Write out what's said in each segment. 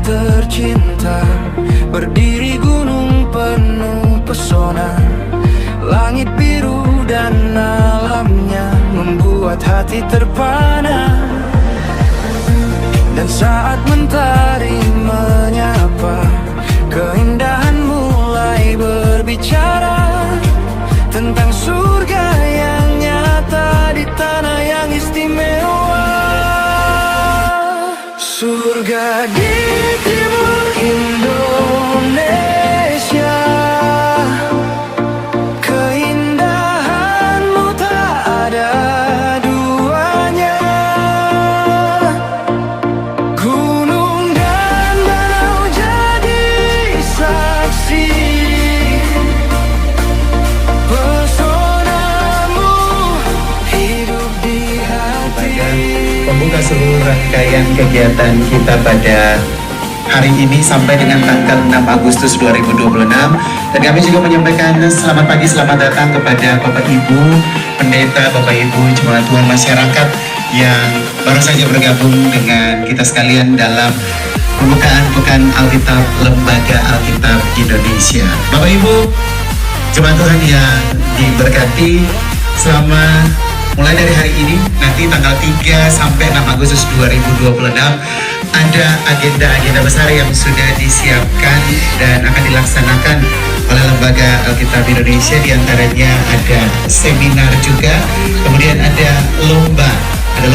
tercinta, berdiri gunung penuh pesona. Langit biru dan alamnya membuat hati terpana. Dan saat mentari menyapa, keindahan mulai berbicara tentang surga yang nyata di tanah yang istimewa. Surga di timur Indonesia, keindahanmu tak ada duanya. Gunung dan danau jadi saksi, pesonamu hidup di hati. Membuka seluruh rangkaian kegiatan kita pada hari ini sampai dengan tanggal 6 Agustus 2026. Dan kami juga menyampaikan selamat pagi, selamat datang kepada Bapak Ibu Pendeta, Bapak Ibu Jemaat Tuhan masyarakat yang baru saja bergabung dengan kita sekalian dalam pembukaan Pekan Alkitab Lembaga Alkitab Indonesia. Bapak Ibu Jemaat Tuhan yang diberkati, selama mulai dari hari ini, nanti tanggal 3 sampai 6 Agustus 2026, ada agenda-agenda besar yang sudah disiapkan dan akan dilaksanakan oleh Lembaga Alkitab Indonesia. Di antaranya ada seminar juga, kemudian ada lomba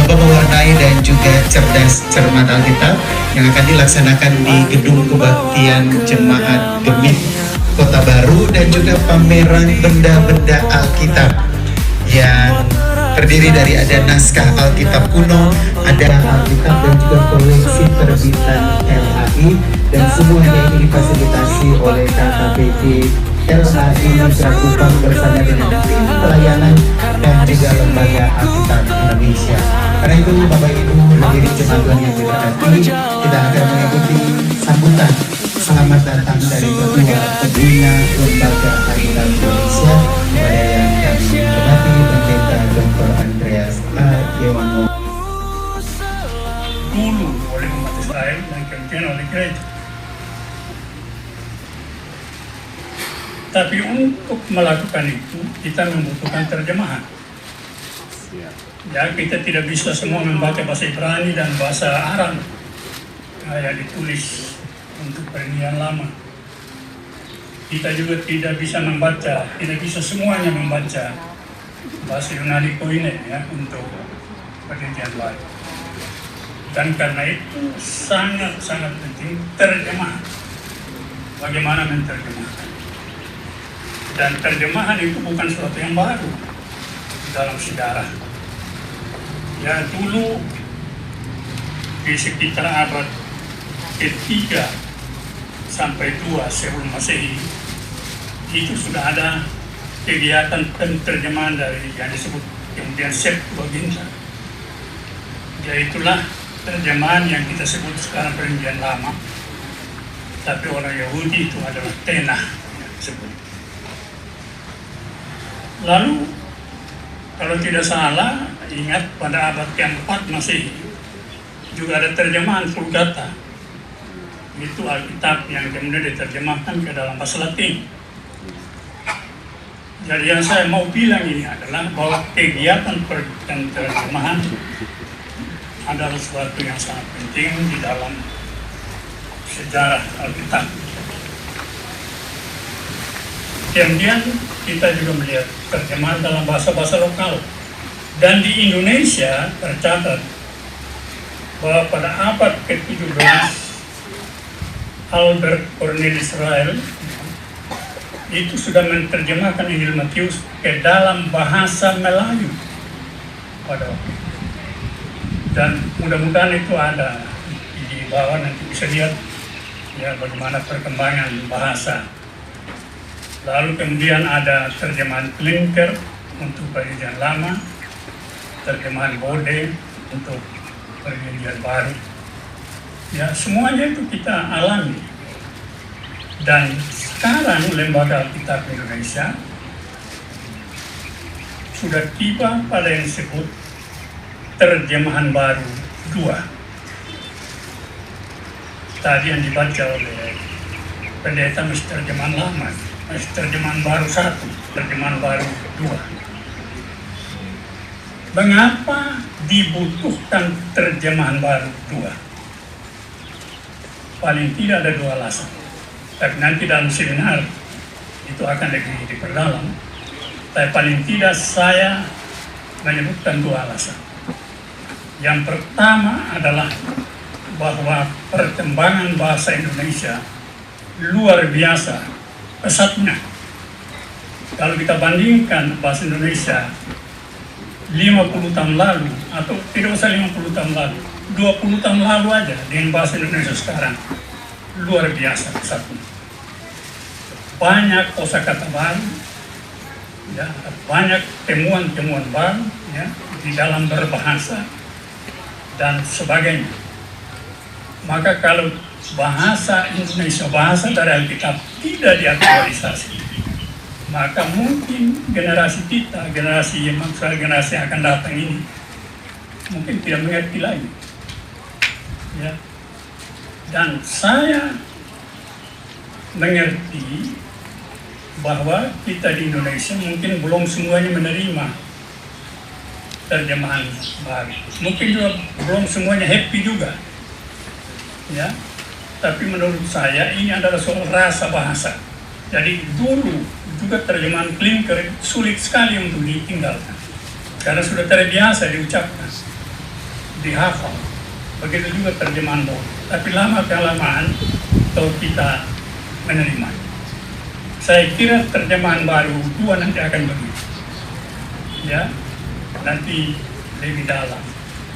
mewarnai dan juga cerdas cermat Alkitab yang akan dilaksanakan di Gedung Kebaktian Jemaat Gemit Kota Baru, dan juga pameran benda-benda Alkitab yang terdiri dari ada naskah Alkitab kuno, ada Alkitab dan juga koleksi terbitan LAI, dan semuanya ini difasilitasi oleh KKPD LAI Mitra Kupang bersama dengan tim pelayanan dan juga Lembaga Alkitab Indonesia. Karena itu Bapak Ibu hadirin jemaat Tuhan yang diberkati, kita akan mengikuti sambutan selamat datang dari Ketua Pembina Lembaga Alkitab Indonesia kepada yang kami hormati Pendeta Dr. Andreas A. Yewano. Dulu oleh umat Israel dan kemudian oleh gereja. Tapi untuk melakukan itu kita membutuhkan terjemahan. Ya, kita tidak bisa semua membaca bahasa Ibrani dan bahasa Aram yang ditulis untuk Perjanjian Lama. Kita juga tidak bisa membaca, tidak bisa semuanya membaca bahasa Yunani Koine ya untuk Perjanjian Baru. Dan karena itu sangat penting terjemahan. Bagaimana menterjemahkan? Dan terjemahan itu bukan sesuatu yang baru dalam sejarah. Ya, dulu di sekitar abad ketiga sampai 2 sebelum Masehi itu sudah ada kegiatan penterjemahan dari yang disebut kemudian Septuaginta. Yaitulah terjemahan yang kita sebut sekarang Perjanjian Lama, tapi orang Yahudi itu adalah Tenah yang disebut. Lalu kalau tidak salah, ingat pada abad ke-4 Masehi juga ada terjemahan Vulgata. Itu Alkitab yang kemudian diterjemahkan ke dalam bahasa Latin. Jadi yang saya mau bilang ini adalah bahwa kegiatan terjemahan adalah sesuatu yang sangat penting di dalam sejarah Alkitab. Kemudian kita juga melihat terjemahan dalam bahasa-bahasa lokal. Dan di Indonesia tercatat bahwa pada abad ke-17 Albert Cornelis Israel itu sudah menerjemahkan Injil Matius ke dalam bahasa Melayu pada waktu itu. Dan mudah-mudahan itu ada di bawah, nanti bisa lihat ya bagaimana perkembangan bahasa. Lalu kemudian ada terjemahan Klinker untuk Perjanjian Lama, terjemahan Bode untuk Perjanjian Baru. Ya, semuanya itu kita alami. Dan sekarang Lembaga Alkitab Indonesia sudah tiba pada yang disebut terjemahan baru 2. tadi yang dibaca oleh pendeta mesti terjemahan lama, mesti terjemahan baru 1, terjemahan baru 2. Mengapa dibutuhkan terjemahan baru 2? Paling tidak ada 2 alasan. Tapi nanti dalam seminar itu akan lebih diperdalam. Tapi paling tidak saya menyebutkan 2 alasan. Yang pertama adalah bahwa perkembangan bahasa Indonesia luar biasa pesatnya. Kalau kita bandingkan bahasa Indonesia 50 tahun lalu, atau tidak usah 50 tahun lalu, 20 tahun lalu aja dengan bahasa Indonesia sekarang, luar biasa pesatnya. Banyak kosakata baru, ya, banyak temuan-temuan baru, ya, di dalam berbahasa dan sebagainya. Maka kalau bahasa Indonesia, bahasa dari Alkitab tidak diaktualisasi, maka mungkin generasi kita, generasi yang akan datang ini mungkin tidak mengerti lagi. Ya. Dan saya mengerti bahwa kita di Indonesia mungkin belum semuanya menerima terjemahan baru. Mungkin juga belum semuanya happy juga. Ya. Tapi menurut saya ini adalah soal rasa bahasa. Jadi dulu juga terjemahan Klinker sulit sekali untuk ditinggalkan. Karena sudah terbiasa diucapkan, dihafal. Begitu juga terjemahan baru. Tapi lama-kelamaan kalau kita menerima. Saya kira terjemahan baru 2 nanti akan begitu. Ya, nanti lebih dalam.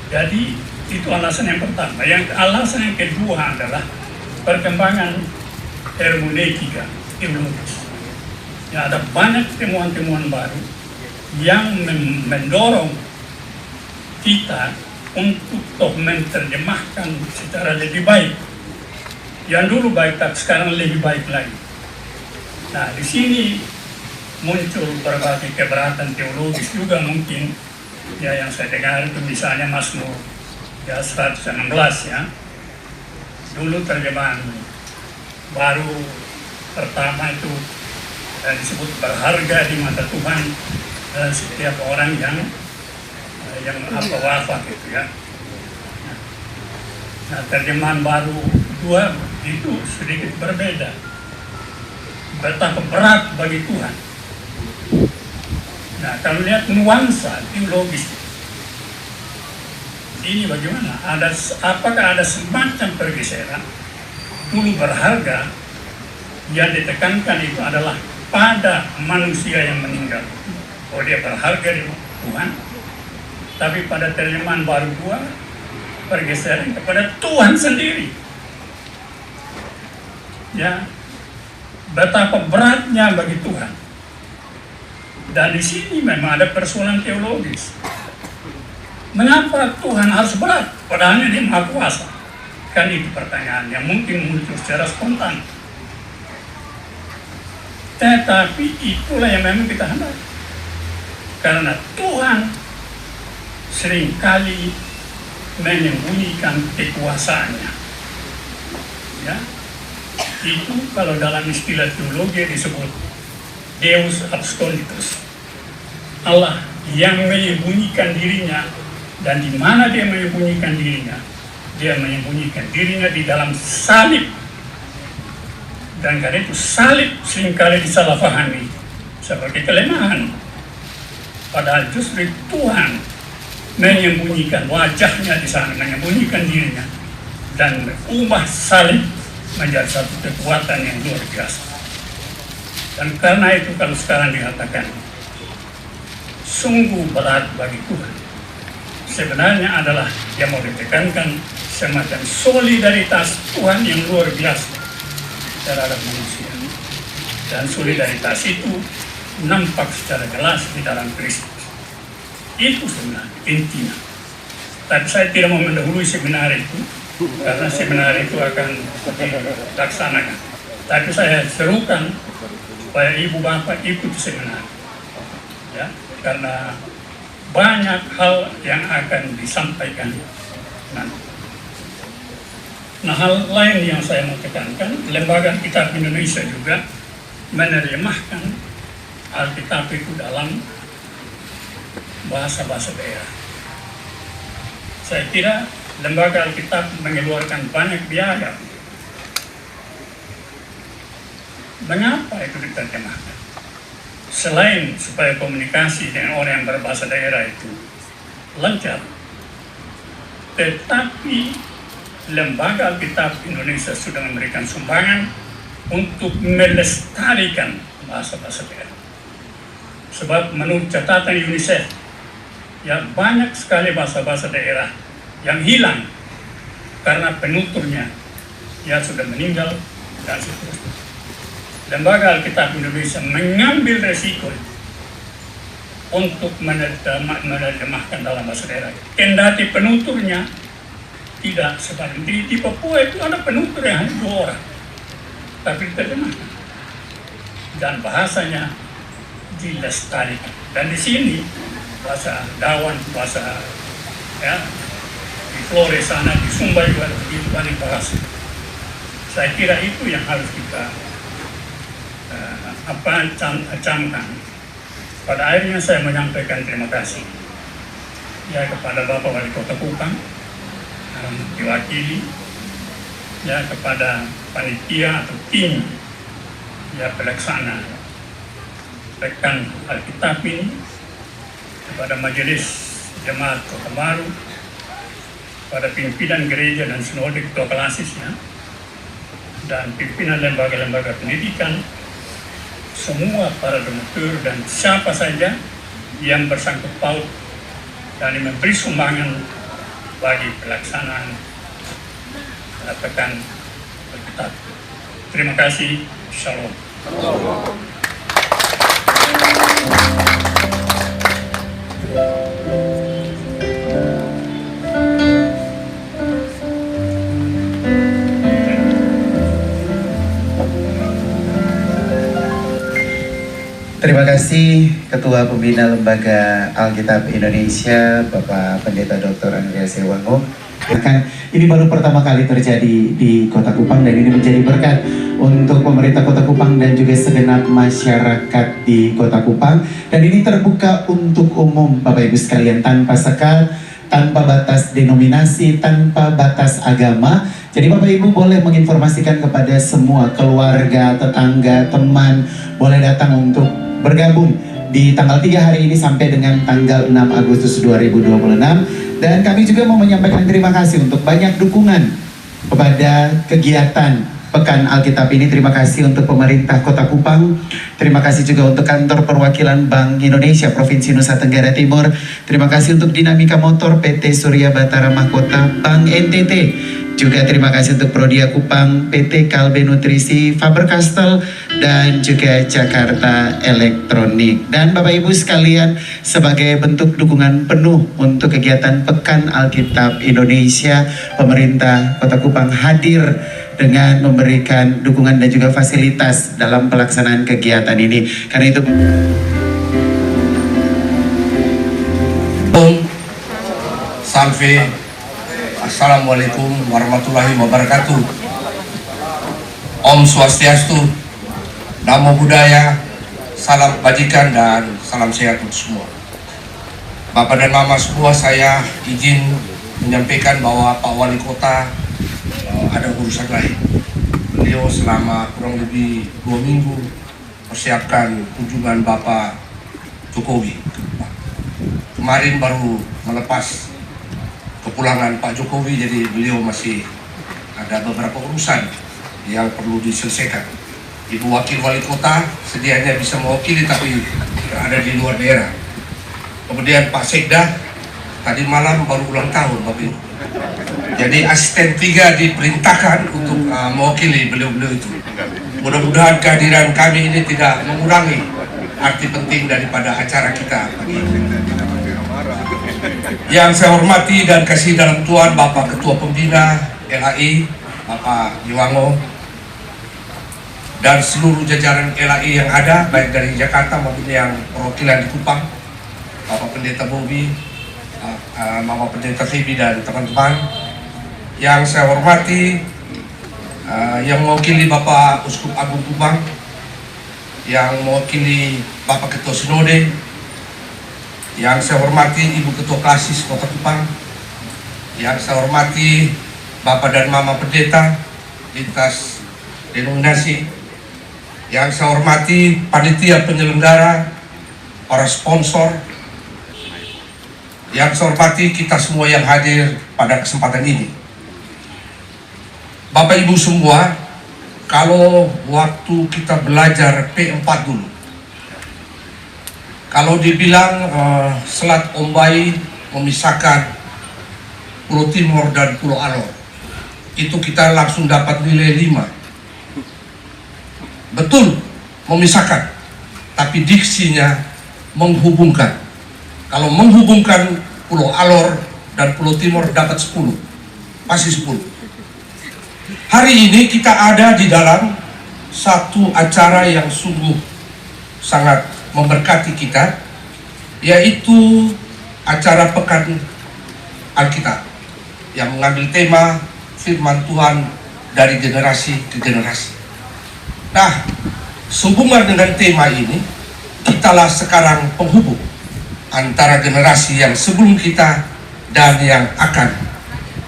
Jadi itu alasan yang pertama. Yang alasan yang kedua adalah perkembangan hermeneutika teologis. Ya, ada banyak temuan-temuan baru yang mendorong kita untuk menerjemahkan secara lebih baik. Yang dulu baik, tapi sekarang lebih baik lagi. Nah, di sini muncul berbagai keberatan teologis juga mungkin. Ya, yang saya dengar itu misalnya Mazmur ya 116 ya. Dulu terjemahan baru pertama itu disebut berharga di mata Tuhan setiap orang yang wafat gitu ya. Nah, terjemahan baru 2 itu sedikit berbeda. Betapa berat bagi Tuhan. Nah, kalau lihat nuansa teologis ini bagaimana? Apakah ada semacam pergeseran? Dulu berharga, yang ditekankan itu adalah pada manusia yang meninggal. Oh, dia berharga di Tuhan. Tapi pada terjemahan baru 2, pergeseran kepada Tuhan sendiri. Ya, betapa beratnya bagi Tuhan. Dan di sini memang ada persoalan teologis. Mengapa Tuhan harus berat? Padahal dia Maha Kuasa. Kan itu pertanyaan yang mungkin muncul secara spontan. Tetapi itulah yang memang kita hendak. Karena Tuhan seringkali menyembunyikan kekuasaannya. Ya, itu kalau dalam istilah teologi disebut Deus absconditus. Allah yang menyembunyikan dirinya, dan di mana dia menyembunyikan dirinya? Dia menyembunyikan dirinya di dalam salib. Dan karena itu salib seringkali disalahpahami sebagai kelemahan. Padahal justru Tuhan menyembunyikan wajahnya di sana, menyembunyikan dirinya, dan mengubah salib menjadi satu kekuatan yang luar biasa. Dan karena itu kalau sekarang dikatakan sungguh berat bagi Tuhan, sebenarnya adalah yang mau ditekankan semacam solidaritas Tuhan yang luar biasa terhadap manusia. Dan solidaritas itu nampak secara jelas di dalam Kristus. Itu sebenarnya intinya. Tapi saya tidak mau mendahului seminar itu, karena seminar itu akan dilaksanakan. Tapi saya serukan supaya ibu bapak ikut seminar. Ya, karena banyak hal yang akan disampaikan nanti. Nah, hal lain yang saya mau tekankan, Lembaga Kitab Indonesia juga menerjemahkan Alkitab itu dalam bahasa-bahasa daerah. Saya kira Lembaga Alkitab mengeluarkan banyak biaya. Mengapa itu diterjemahkan? Selain supaya komunikasi dengan orang yang berbahasa daerah itu lancar, tetapi Lembaga Alkitab Indonesia sudah memberikan sumbangan untuk melestarikan bahasa-bahasa daerah. Sebab menurut catatan UNICEF, ya banyak sekali bahasa-bahasa daerah yang hilang karena penuturnya ya sudah meninggal dan seterusnya. Lembaga Alkitab Indonesia mengambil resiko untuk menerjemahkan dalam bahasa daerah. Kendati penuturnya tidak seperti di Papua itu ada penutur yang hanya 2 orang, tapi diterjemahkan dan bahasanya dilestarikan. Dan di sini bahasa Dawan, bahasa ya di Flores sana, di Sumba juga begitu banyak bahasa. Saya kira itu yang harus kita camkan. Pada akhirnya saya menyampaikan terima kasih ya kepada Bapak Wali Kota Kupang, diwakili ya kepada panitia atau tim ya pelaksana Pekan Alkitab ini, kepada Majelis Jemaat Kota Baru, pada pimpinan gereja dan sinode ketua klasisnya, dan pimpinan lembaga-lembaga pendidikan, semua para donatur dan siapa saja yang bersangkut paut dan memberi sumbangan bagi pelaksanaan Pekan Alkitab. Terima kasih. Shalom. Terima kasih Ketua Pembina Lembaga Alkitab Indonesia, Bapak Pendeta Dr. Andreas Ewango. Ini baru pertama kali terjadi di Kota Kupang dan ini menjadi berkat untuk pemerintah Kota Kupang dan juga segenap masyarakat di Kota Kupang. Dan ini terbuka untuk umum Bapak Ibu sekalian, tanpa sekat, tanpa batas denominasi, tanpa batas agama. Jadi Bapak Ibu boleh menginformasikan kepada semua keluarga, tetangga, teman, boleh datang untuk bergabung di tanggal 3 hari ini sampai dengan tanggal 6 Agustus 2026. Dan kami juga mau menyampaikan terima kasih untuk banyak dukungan kepada kegiatan Pekan Alkitab ini. Terima kasih untuk pemerintah Kota Kupang. Terima kasih juga untuk kantor perwakilan Bank Indonesia Provinsi Nusa Tenggara Timur. Terima kasih untuk Dinamika Motor PT Surya Batara Mahkota Bank NTT. Juga terima kasih untuk Prodia Kupang, PT Kalbe Nutrisi, Faber Castell, dan juga Jakarta Elektronik. Dan Bapak Ibu sekalian, sebagai bentuk dukungan penuh untuk kegiatan Pekan Alkitab Indonesia, pemerintah Kota Kupang hadir dengan memberikan dukungan dan juga fasilitas dalam pelaksanaan kegiatan ini. Karena itu Salve, Assalamualaikum warahmatullahi wabarakatuh. Om Swastiastu, Namo Buddhaya, salam kebajikan dan salam sehat untuk semua. Bapak dan Mama semua, saya izin menyampaikan bahwa Pak Wali Kota ada urusan lain. Beliau selama kurang lebih 2 minggu persiapkan kunjungan Bapak Jokowi. Kemarin baru melepas kepulangan Pak Jokowi, jadi beliau masih ada beberapa urusan yang perlu diselesaikan. Ibu Wakil Wali Kota sedianya bisa mewakili tapi ada di luar daerah. Kemudian Pak Sekda tadi malam baru ulang tahun Bapak Ibu. Jadi asisten 3 diperintahkan untuk mewakili beliau-beliau itu. Mudah-mudahan kehadiran kami ini tidak mengurangi arti penting daripada acara kita pagi ini. Yang saya hormati dan kasih dalam Tuhan Bapak Ketua Pembina LAI, Bapak Ewango, dan seluruh jajaran LAI yang ada, baik dari Jakarta maupun yang perwakilan di Kupang, Bapak Pendeta Bobi, Bapak Pendeta Febi dan teman-teman. Yang saya hormati yang mewakili Bapak Uskup Agung Kupang, yang mewakili Bapak Ketua Sinode, yang saya hormati Ibu Ketua Klasis Kota Kupang, yang saya hormati Bapak dan Mama Pendeta lintas denominasi, yang saya hormati panitia penyelenggara, para sponsor, yang saya hormati kita semua yang hadir pada kesempatan ini. Bapak Ibu semua, kalau waktu kita belajar P4 dulu, kalau dibilang Selat Ombai memisahkan Pulau Timor dan Pulau Alor, itu kita langsung dapat nilai 5. Betul, memisahkan, tapi diksinya menghubungkan. Kalau menghubungkan Pulau Alor dan Pulau Timor dapat 10, masih 10. Hari ini kita ada di dalam satu acara yang sungguh sangat memberkati kita, yaitu acara Pekan Alkitab yang mengambil tema firman Tuhan dari generasi ke generasi. Nah, sehubungan dengan tema ini, kitalah sekarang penghubung antara generasi yang sebelum kita dan yang akan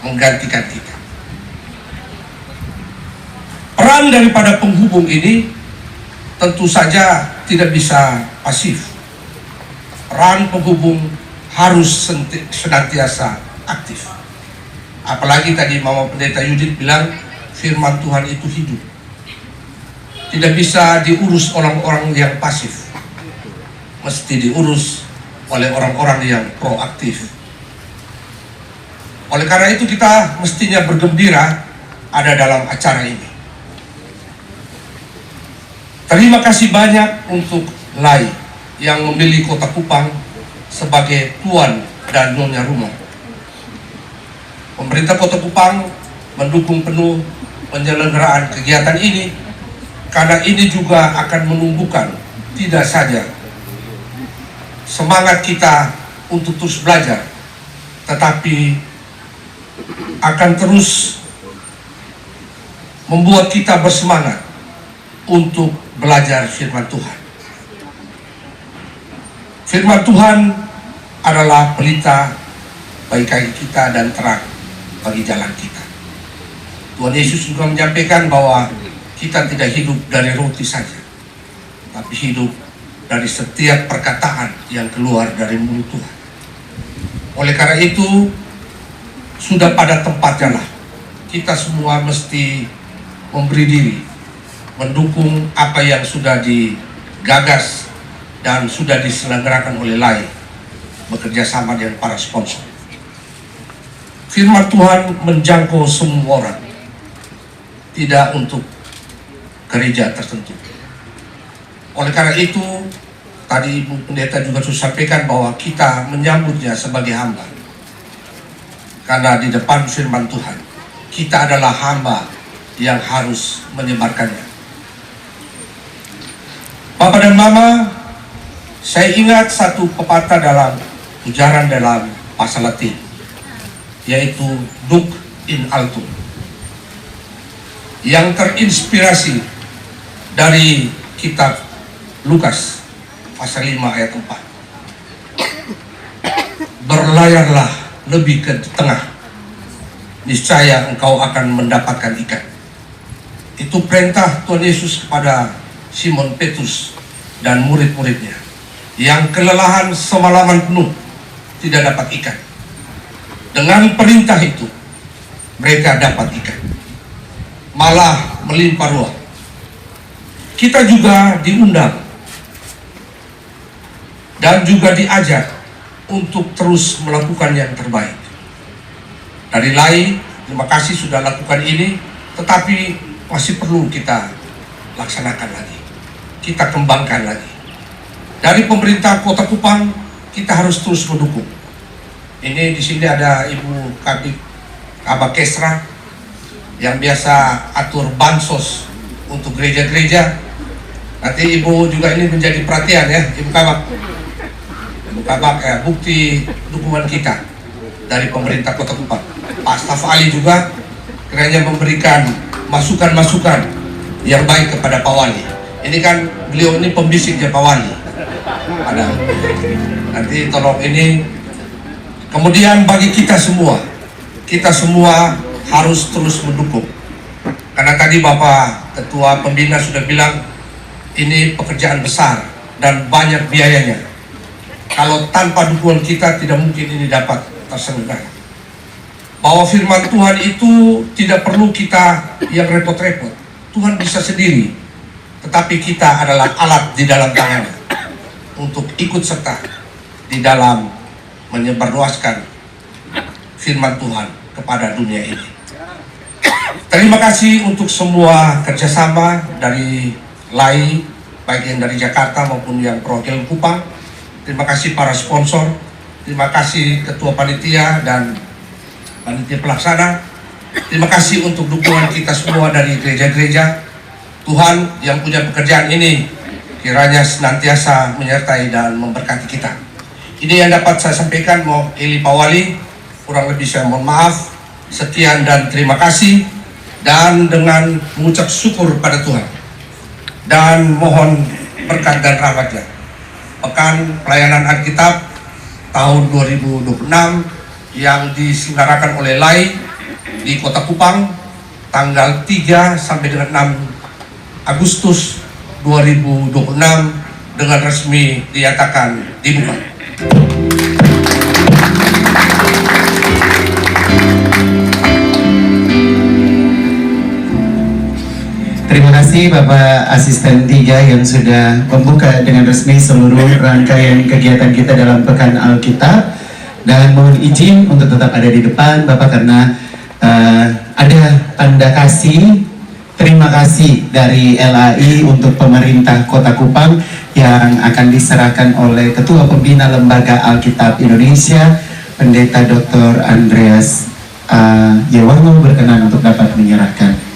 menggantikan kita. Peran daripada penghubung ini tentu saja tidak bisa pasif. Peran penghubung harus senantiasa aktif. Apalagi tadi Mama Pendeta Yudit bilang firman Tuhan itu hidup. Tidak bisa diurus orang-orang yang pasif. Mesti diurus oleh orang-orang yang proaktif. Oleh karena itu kita mestinya bergembira ada dalam acara ini. Terima kasih banyak untuk LAI yang memilih Kota Kupang sebagai tuan dan nyonya rumah. Pemerintah Kota Kupang mendukung penuh penyelenggaraan kegiatan ini karena ini juga akan menumbuhkan tidak saja semangat kita untuk terus belajar, tetapi akan terus membuat kita bersemangat untuk belajar firman Tuhan. Firman Tuhan adalah pelita bagi kaki kita dan terang bagi jalan kita. Tuhan Yesus juga menyampaikan bahwa kita tidak hidup dari roti saja, tapi hidup dari setiap perkataan yang keluar dari mulut Tuhan. Oleh karena itu, sudah pada tempatnya lah kita semua mesti memberi diri, mendukung apa yang sudah digagas dan sudah diselenggarakan oleh LAI bekerja sama dengan para sponsor. Firman Tuhan menjangkau semua orang, tidak untuk gereja tertentu. Oleh karena itu, tadi Ibu Pendeta juga sudah sampaikan bahwa kita menyambutnya sebagai hamba. Karena di depan firman Tuhan, kita adalah hamba yang harus menyebarkannya. Bapak dan Mama, saya ingat satu pepatah dalam ujaran dalam bahasa Latin, yaitu Duc in altum, yang terinspirasi dari kitab Lukas pasal 5 ayat 4. Berlayarlah lebih ke tengah, niscaya engkau akan mendapatkan ikan. Itu perintah Tuhan Yesus kepada Simon Petrus dan murid-muridnya yang kelelahan semalaman penuh tidak dapat ikan. Dengan perintah itu mereka dapat ikan, malah melimpah ruah. Kita juga diundang dan juga diajak untuk terus melakukan yang terbaik. Dari LAI, terima kasih sudah lakukan ini, tetapi masih perlu kita laksanakan lagi, kita kembangkan lagi. Dari pemerintah Kota Kupang, kita harus terus mendukung. Ini di sini ada Ibu Kabak Kesra yang biasa atur bansos untuk gereja-gereja. Nanti Ibu juga ini menjadi perhatian ya, Ibu Kabak. Ibu Kabak ya, bukti dukungan kita dari pemerintah Kota Kupang. Pak Staf Ali juga kiranya memberikan masukan-masukan yang baik kepada Pak Wali. Ini kan beliau ini pembisiknya Pak Wali. Ada. Nanti tolong ini. Kemudian bagi kita semua harus terus mendukung. Karena tadi Bapak Ketua Pembina sudah bilang ini pekerjaan besar dan banyak biayanya. Kalau tanpa dukungan kita tidak mungkin ini dapat terselenggara. Bahwa firman Tuhan itu tidak perlu kita yang repot-repot. Tuhan bisa sendiri. Tetapi kita adalah alat di dalam tangannya untuk ikut serta di dalam menyebarluaskan firman Tuhan kepada dunia ini. Terima kasih untuk semua kerjasama dari LAI, baik yang dari Jakarta maupun yang perwakilan Kupang. Terima kasih para sponsor, terima kasih Ketua Panitia dan Panitia Pelaksana. Terima kasih untuk dukungan kita semua dari gereja-gereja. Tuhan yang punya pekerjaan ini kiranya senantiasa menyertai dan memberkati kita. Ini yang dapat saya sampaikan. Eli Pak Wali, kurang lebih saya mohon maaf. Sekian dan terima kasih. Dan dengan mengucap syukur pada Tuhan dan mohon berkat dan rahmatnya, Pekan Pelayanan Alkitab tahun 2026 yang diselenggarakan oleh LAI di Kota Kupang tanggal 3 sampai dengan 6 Agustus 2026 dengan resmi dinyatakan dibuka. Terima kasih Bapak Asisten 3 yang sudah membuka dengan resmi seluruh rangkaian kegiatan kita dalam Pekan Alkitab. Dan mohon izin untuk tetap ada di depan Bapak karena ada tanda kasih terima kasih dari LAI untuk pemerintah Kota Kupang yang akan diserahkan oleh Ketua Pembina Lembaga Alkitab Indonesia, Pendeta Dr. Andreas Yewango berkenan untuk dapat menyerahkan.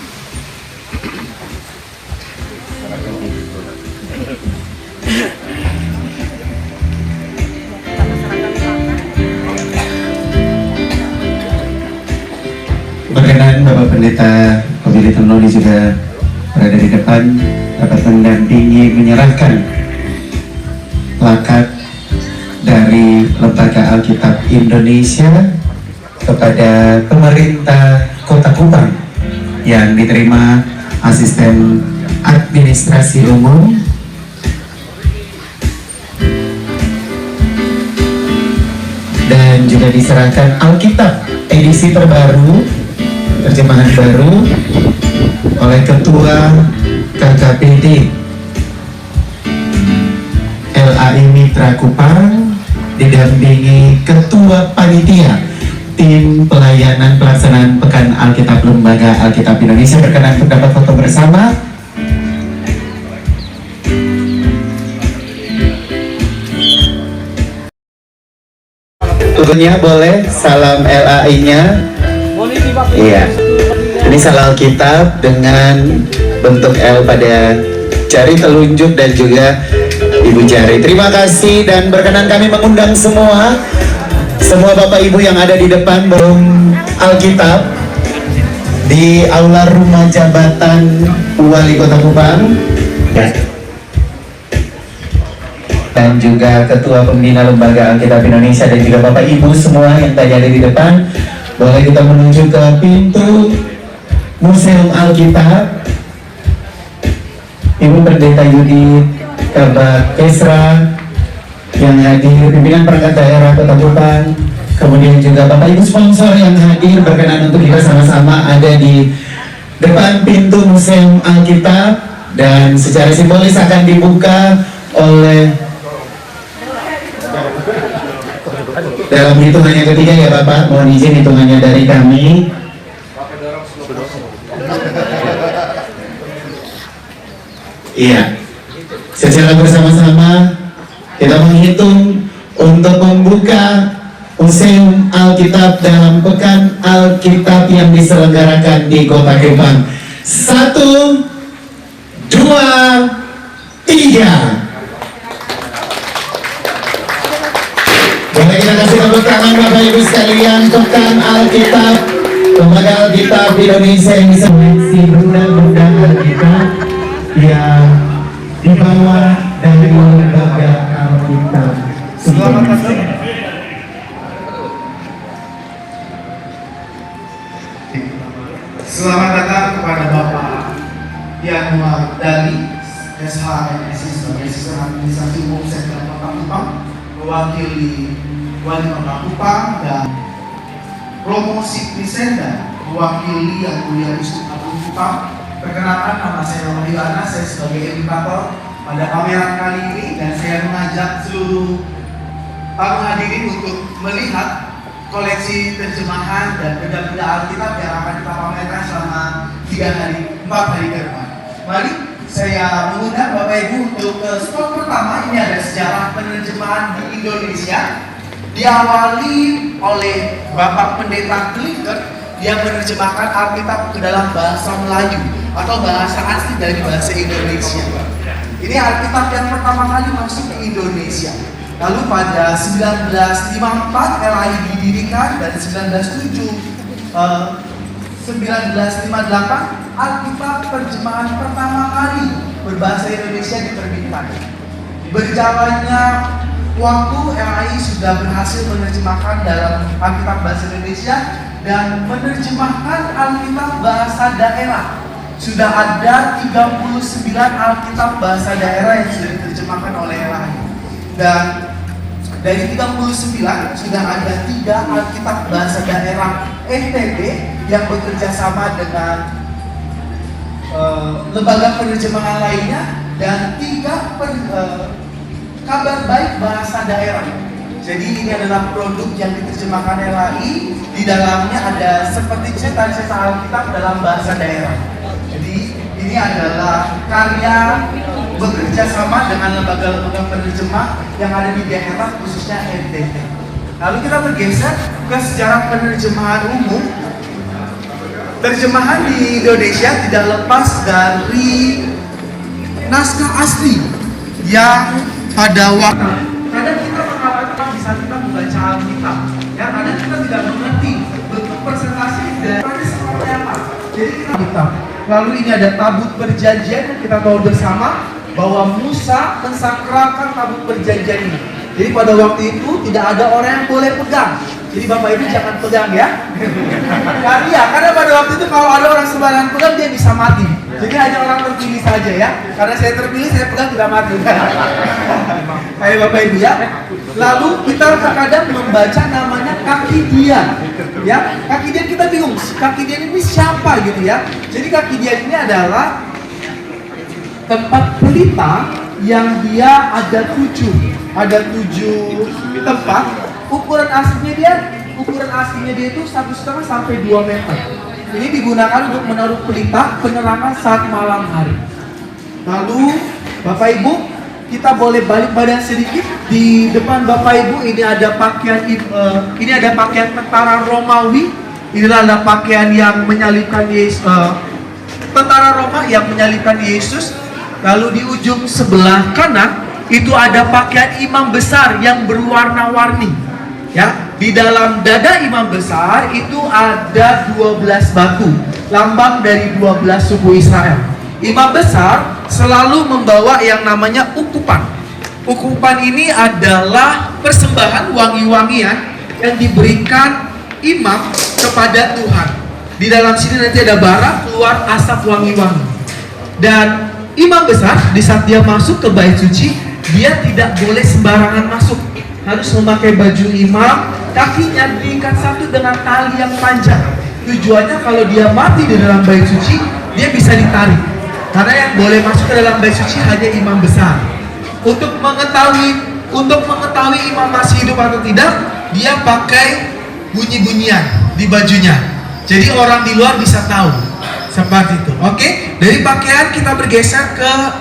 Berkenan Bapak Pendeta Billy Tonoli juga berada di depan dapat mendampingi menyerahkan plakat dari Lembaga Alkitab Indonesia kepada pemerintah Kota Kupang yang diterima Asisten Administrasi Umum dan juga diserahkan Alkitab edisi terbaru, terjemahan baru oleh Ketua KKPD LAI Mitra Kupang didampingi Ketua Panitia Tim Pelayanan Pelaksanaan Pekan Alkitab Lembaga Alkitab Indonesia berkenan untuk dapat foto bersama. Tentunya boleh salam LAI-nya. Iya, ini salam Alkitab dengan bentuk L pada jari telunjuk dan juga ibu jari. Terima kasih dan berkenan kami mengundang semua Bapak Ibu yang ada di depan belum Alkitab di Aula Rumah Jabatan Wali Kota Kupang ya. Dan juga Ketua Pembina Lembaga Alkitab Indonesia dan juga Bapak Ibu semua yang tadi ada di depan. Boleh kita menuju ke pintu Museum Alkitab. Ibu Pendeta Yudi Kabak Kesra yang hadir, pimpinan perangkat daerah Kota Kupang, kemudian juga Bapak Ibu sponsor yang hadir berkenan untuk kita sama-sama ada di depan pintu Museum Alkitab dan secara simbolis akan dibuka oleh dalam hitungannya ketiga ya Bapak, mohon izin hitungannya dari kami. Iya, secara bersama-sama kita menghitung untuk membuka Museum Alkitab dalam Pekan Alkitab yang diselenggarakan di Kota Kupang. 1, 2, 3. Boleh kita kasih tepuk tangan Bapak Ibu sekalian. Pekan Alkitab Lembaga Alkitab Indonesia yang bisa mengoleksi benda-benda Alkitab yang dibawa dari lembaga Alkitab. Selamat datang. Selamat datang kepada Bapak Yanuar dari SHMSI sebagai Sistem Administrasi Umum Sektor Kota Kupang, mewakili Wali Kota Kupang, dan Romo Sikrisenda mewakili Yang Mulia Biskup Agung Kupang. Perkenalkan, nama saya Romo Yohana, saya sebagai edukator pada pameran kali ini, dan saya mengajak seluruh tamu hadirin untuk melihat koleksi terjemahan dan benda-benda Alkitab yang akan kita pamerkan selama 4 hari ke depan. Mari saya mengundang Bapak Ibu untuk ke spot pertama. Ini ada sejarah penerjemahan di Indonesia, diawali oleh Bapak Pendeta Klinger yang menerjemahkan Alkitab ke dalam bahasa Melayu atau bahasa asli dari bahasa Indonesia. Ini Alkitab yang pertama kali masuk ke Indonesia. Lalu pada 1954 LAI didirikan, dan 1958 Alkitab terjemahan pertama kali berbahasa Indonesia diterbitkan. Berjalannya waktu, LAI sudah berhasil menerjemahkan dalam Alkitab bahasa Indonesia dan menerjemahkan Alkitab bahasa daerah. Sudah ada 39 Alkitab bahasa daerah yang sudah diterjemahkan oleh LAI. Dan dari 39 sudah ada 3 Alkitab bahasa daerah NTB yang bekerja sama dengan lembaga penerjemahan lainnya, dan 3 kabar baik bahasa daerah. Jadi ini adalah produk yang diterjemahkan LAI. Di dalamnya ada seperti cerita-cerita Alkitab dalam bahasa daerah. Jadi ini adalah karya bekerja sama dengan lembaga-lembaga penerjemah yang ada di daerah, khususnya NTT. Lalu kita bergeser ke sejarah penerjemahan umum. Terjemahan di Indonesia tidak lepas dari naskah asli yang pada waktu kadang kita mengalami bisa kita membaca Alkitab, ya kadang kita tidak mengerti bentuk presentasi dari seperti apa. Jadi kita lalu ini ada tabut perjanjian yang kita tahu bersama bahwa Musa mensakralkan tabut perjanjian ini. Jadi pada waktu itu tidak ada orang yang boleh pegang. Jadi Bapak Ibu jangan pegang ya. Karena pada waktu itu kalau ada orang sembarangan pegang dia bisa mati. Jadi hanya orang terpilih saja ya. Karena saya terpilih, saya pegang tidak mati. Ayo Bapak Ibu ya. Lalu kita terkadang membaca namanya kaki dian. Ya, kaki dian kita bingung. Kaki dian ini siapa gitu ya. Jadi kaki dian ini adalah tempat pelita yang dia ada 7 tempat. Ukuran aslinya dia itu 1,5 sampai 2 meter. Ini digunakan untuk menaruh pelita penerangan saat malam hari. Lalu Bapak Ibu, kita boleh balik badan sedikit. Di depan Bapak Ibu ini ada pakaian tentara Romawi. Inilah ada pakaian yang menyalibkan Yesus, tentara Roma yang menyalibkan Yesus. Lalu di ujung sebelah kanan itu ada pakaian imam besar yang berwarna-warni. Ya, di dalam dada imam besar itu ada 12 batu, lambang dari 12 suku Israel. Imam besar selalu membawa yang namanya ukupan. Ukupan ini adalah persembahan wangi-wangian yang diberikan imam kepada Tuhan. Di dalam sini nanti ada bara, keluar asap wangi-wangi. Dan imam besar di saat dia masuk ke bait suci, dia tidak boleh sembarangan masuk. Harus memakai baju imam, kakinya diikat satu dengan tali yang panjang. Tujuannya kalau dia mati di dalam bait suci, dia bisa ditarik. Karena yang boleh masuk ke dalam bait suci hanya imam besar. Untuk mengetahui imam masih hidup atau tidak, dia pakai bunyi-bunyian di bajunya. Jadi orang di luar bisa tahu. Seperti itu. Oke? Dari pakaian kita